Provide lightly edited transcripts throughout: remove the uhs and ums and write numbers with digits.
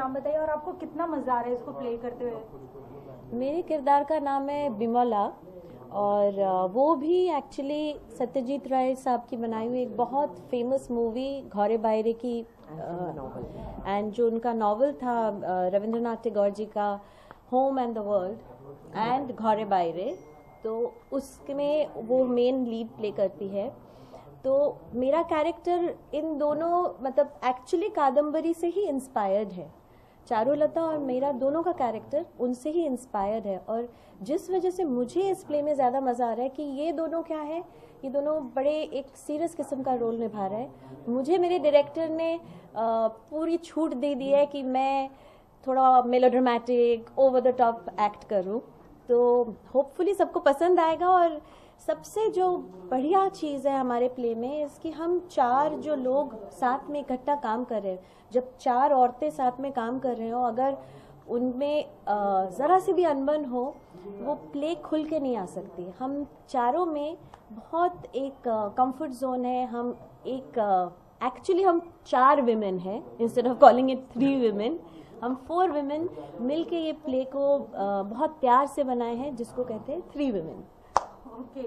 नाम बताइए और आपको कितना मजा आ रहा है इसको प्ले करते हुए? मेरे किरदार का नाम है बिमला और वो भी एक्चुअली सत्यजीत राय साहब की बनाई हुई एक बहुत फेमस मूवी घोरे बायरे की एंड जो उनका नॉवल था रविंद्रनाथ टैगोर जी का home and the world and घोरे बायरे, तो उसमें वो मेन लीड प्ले करती है। तो मेरा कैरेक्टर इन दोनों मतलब एक्चुअली कादम्बरी से ही इंस्पायर्ड है। चारुलता और मेरा दोनों का कैरेक्टर उनसे ही इंस्पायर्ड है और जिस वजह से मुझे इस प्ले में ज़्यादा मज़ा आ रहा है कि ये दोनों क्या है, ये दोनों बड़े एक सीरियस किस्म का रोल निभा रहा है। मुझे मेरे डायरेक्टर ने पूरी छूट दे दी है कि मैं थोड़ा melodramatic over the top act करूं, तो होपफुली सबको पसंद आएगा। और सबसे जो बढ़िया चीज़ है हमारे प्ले में इसकी हम 4 जो लोग साथ में इकट्ठा काम कर रहे हैं, जब 4 औरतें साथ में काम कर रहे हो, अगर उनमें ज़रा सी भी अनबन हो वो प्ले खुल के नहीं आ सकती। हम चारों में बहुत एक कंफर्ट जोन है। हम एक एक्चुअली हम 4 विमेन हैं instead of calling it 3 women. हम 4 विमेन मिलके ये प्ले को बहुत प्यार से बनाए हैं जिसको कहते हैं 3 विमेन। ओके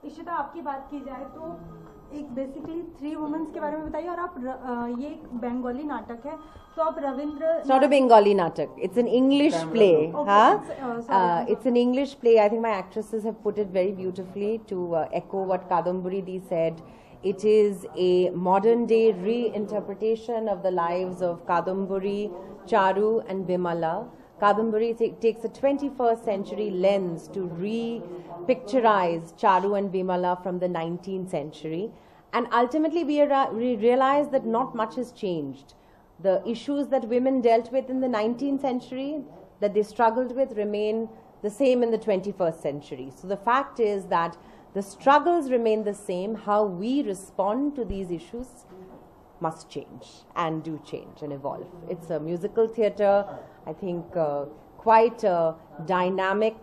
इशिता, आपकी बात की जाए तो एक बेसिकली 3 वुमेन्स के बारे में बताइए। और आप ये एक बंगाली नाटक है, तो आप Ravindra It's not a Bengali natak. It's an English play. Okay, It's an English play. I think my actresses have put it very beautifully to echo what Kadambari Di said. It is a modern day reinterpretation of the lives of Kadambari, Charu and Bimala. Kadambari takes a 21st century lens to re-picturize Charu and Bimala from the 19th century. And ultimately we realize that not much has changed. The issues that women dealt with in the 19th century, that they struggled with, remain the same in the 21st century. So the fact is that the struggles remain the same. How we respond to these issues must change and do change and evolve. It's a musical theatre, I think quite a dynamic,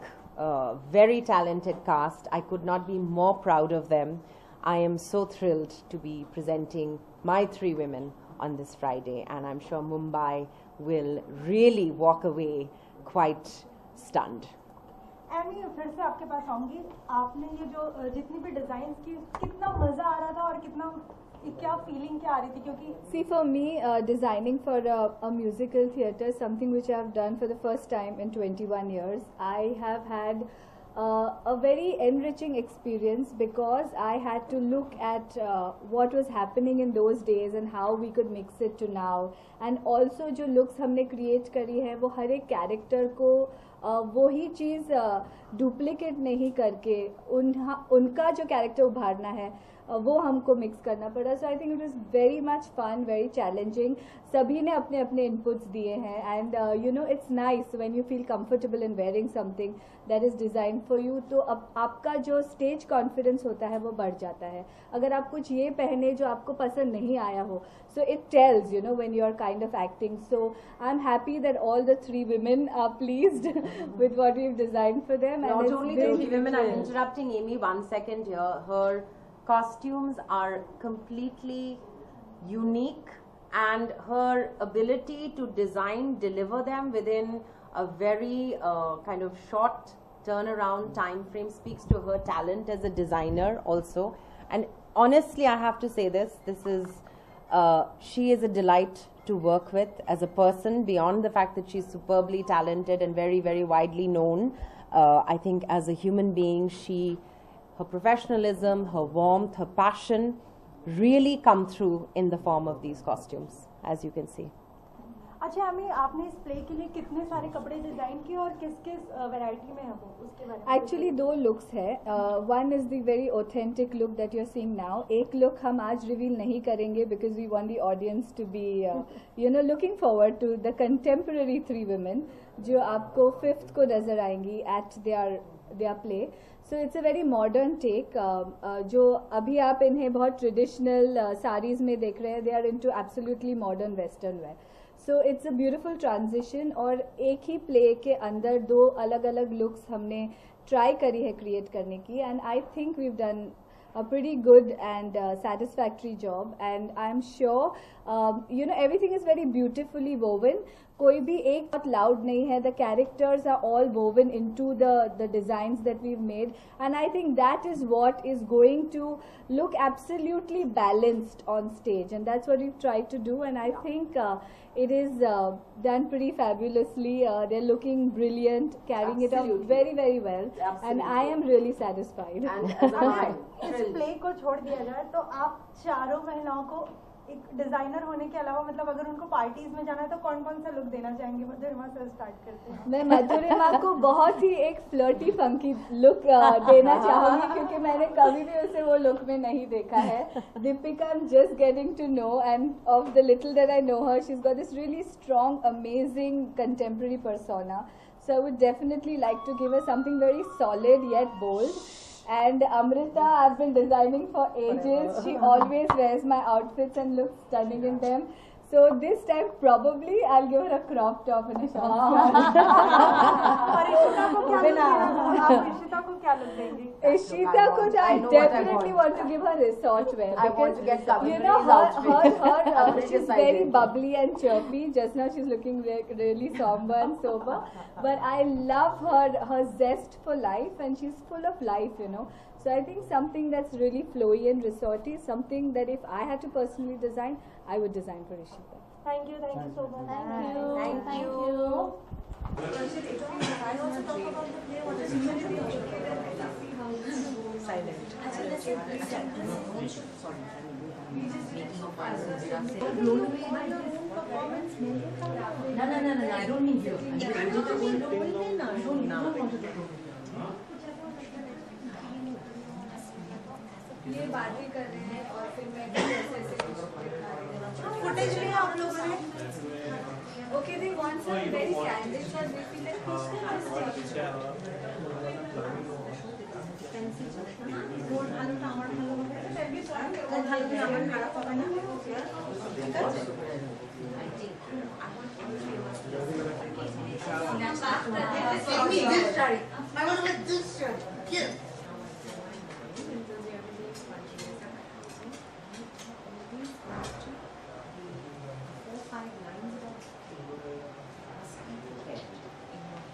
very talented cast. I could not be more proud of them. I am so thrilled to be presenting my 3 women on this Friday, and I'm sure Mumbai will really walk away quite stunned. Amy, फिर से आपके पास आऊंगी। आपने ये जो जितनी भी design की, कितना मजा आ रहा था और कितना क्या फीलिंग क्या आ रही थी? क्योंकि see, for me designing for a musical theatre is something which I have done for the first time in 21 years. I have had a very enriching experience because I had to look at what was happening in those days and how we could mix it to now. And also जो looks हमने create करी है वो हर एक character को वो ही चीज़ duplicate नहीं करके उनका जो कैरेक्टर उभारना है वो हमको मिक्स करना पड़ा। So I think it was very much fun, very challenging. सभी ने अपने अपने इनपुट्स दिए हैं and you know it's nice when you feel comfortable in wearing something that is design for you. तो अब आपका जो स्टेज कॉन्फिडेंस होता है वो बढ़ जाता है। अगर आप कुछ ये पहने जो आपको पसंद नहीं आया हो, so it tells, you know, when you are kind of acting. So I'm happy that all the 3 women are pleased with what we've designed for them. Not and only the 3 women, I'm interrupting Amy 1 second here. Her costumes are completely unique, and her ability to deliver them within a very kind of short turnaround time frame speaks to her talent as a designer also. And honestly, I have to say this is she is a delight to work with as a person, beyond the fact that she's superbly talented and very, very widely known. I think as a human being, her professionalism, her warmth, her passion really come through in the form of these costumes, as you can see. अच्छा अमी, आपने इस play के लिए कितने सारे कपड़े design किए और किस किस वैरायटी में है वो, उसके बारे में? एक्चुअली 2 लुक्स है। One is the very authentic look that you are seeing now. एक लुक हम आज रिवील नहीं करेंगे because we want the audience to be you know looking forward to the contemporary 3 women जो आपको 5th को नजर आएंगी at their play. So it's a very modern take. जो अभी आप इन्हें बहुत ट्रेडिशनल साड़ीज में देख रहे हैं, they are into absolutely modern western wear. So it's a beautiful transition और एक ही प्ले के अंदर 2 अलग अलग लुक्स हमने ट्राई करी है क्रिएट करने की। And I think we've done a pretty good and satisfactory job, and I'm sure You know, everything is very beautifully woven. कोई भी एक बहुत loud नहीं है. The characters are all woven into the designs that we've made, and I think that is what is going to look absolutely balanced on stage, and that's what we've tried to do. And I think it is done pretty fabulously. They're looking brilliant, carrying it off very, very well, and I am really satisfied. And as am I. इस play को छोड़ दिया जाए तो आप चारों महिलाओं को एक डिजाइनर होने के अलावा मतलब अगर उनको पार्टीज में जाना है तो कौन कौन सा लुक देना चाहेंगे? मधुरिमा से स्टार्ट करते हैं. मैं मधुरिमा को बहुत ही एक फ्लर्टी फंकी लुक देना चाहूंगी क्योंकि मैंने कभी भी उसे वो लुक में नहीं देखा है. Deepika I am just getting to know, and of the little that I know her, she is got this really strong amazing contemporary persona. So I would definitely like to give her something very solid yet bold. And Amrita, I've been designing for ages. She always wears my outfits and looks stunning in them. So this time probably I'll give her a crop top and a short. और इशिता को क्या look देना? आप इशिता को क्या look देंगी? Ishita ko I definitely want to give her resort wear. I want to get You know, her she's decided. very bubbly and chirpy. Just now she's looking really somber and sober. But I love her zest for life, and she's full of life, you know. So I think something that's really flowy and resorty, something that if I had to personally design, I would design for Ishita. Thank you so much. Thank you. No, I don't mean you. ये बातें कर रहे हैं और फिर मैं ऐसे कुछ दिखा रही हूँ. फुटेज भी आप लोगों ने Okay, they want some very candid shots. We feel like I want to let this shirt. Here.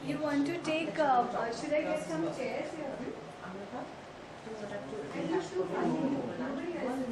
you want to take. Should I get some chairs here?